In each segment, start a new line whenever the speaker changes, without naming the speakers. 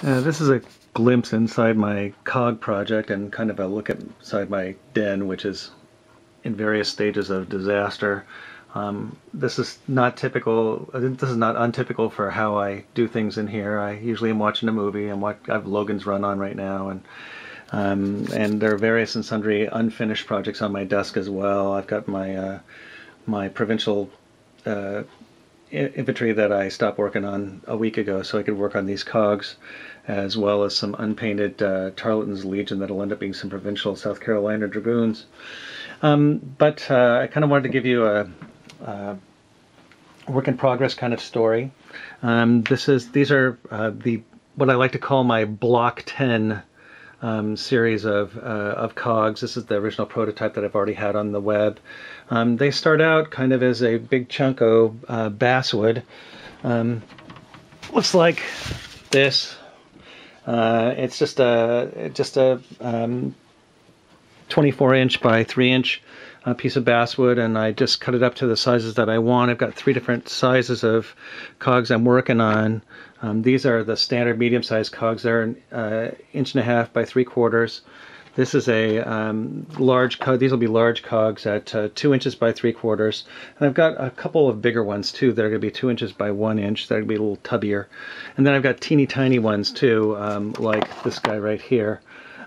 This is a glimpse inside my cog project and kind of a look inside my den, which is in various stages of disaster. This is not typical. This is not untypical for how I do things in here. I usually am watching a movie, and I have Logan's Run on right now, and there are various and sundry unfinished projects on my desk as well. I've got my my provincial infantry that I stopped working on a week ago so I could work on these cogs, as well as some unpainted Tarleton's Legion that'll end up being some provincial South Carolina Dragoons. But I kind of wanted to give you a work in progress kind of story. These are what I like to call my Block 10 series of cogs. This is the original prototype that I've already had on the web. They start out kind of as a big chunk of basswood. Looks like this. It's just a 24-inch by 3-inch piece of basswood, and I just cut it up to the sizes that I want. I've got 3 different sizes of cogs I'm working on. These are the standard medium-sized cogs. They're an inch and a half by 3/4. This is a large cog. These will be large cogs at 2 inches by 3/4. And I've got a couple of bigger ones too that are going to be 2 inches by 1 inch. That are going to be a little tubbier. And then I've got teeny tiny ones too, like this guy right here.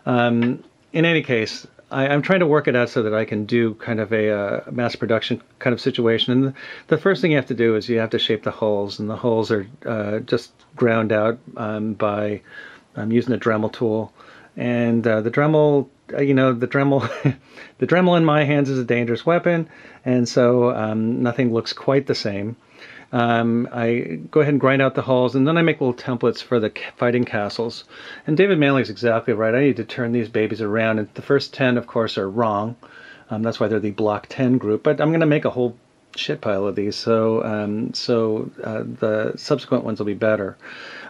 In any case, I'm trying to work it out so that I can do kind of a mass production kind of situation. And the first thing you have to do is you have to shape the hulls, and the hulls are just ground out by using a Dremel tool. And the Dremel, the Dremel, the Dremel in my hands is a dangerous weapon, and so nothing looks quite the same. I go ahead and grind out the hulls, and then I make little templates for the fighting castles. And David Manley's exactly right. I need to turn these babies around, and the first 10, of course, are wrong. That's why they're the Block 10 group. But I'm going to make a whole shit pile of these, so the subsequent ones will be better.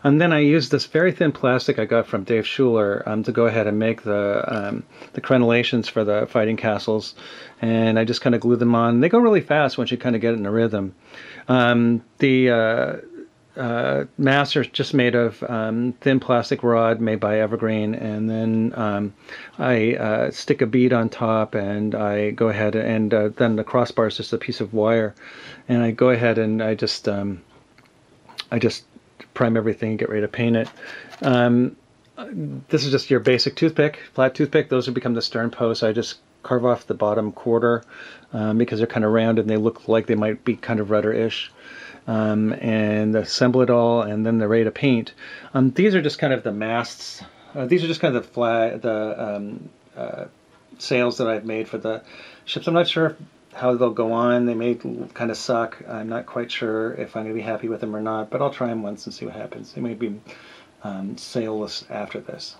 And then I use this very thin plastic I got from Dave Schuler to go ahead and make the crenellations for the fighting castles, and I just kind of glue them on. They go really fast once you kind of get it in a rhythm. The masts are just made of thin plastic rod made by Evergreen, and then I stick a bead on top, and I go ahead and then the crossbar is just a piece of wire, and I go ahead and I just prime everything and get ready to paint it. This is just your basic toothpick, flat toothpick. Those have become the stern posts. I just carve off the bottom quarter because they're kind of round and they look like they might be kind of rudder-ish. And assemble it all, and then they're ready to paint. These are just kind of the masts. These are just kind of the sails that I've made for the ships. I'm not sure how they'll go on. They may kind of suck. I'm not quite sure if I'm going to be happy with them or not, but I'll try them once and see what happens. They may be sailless after this.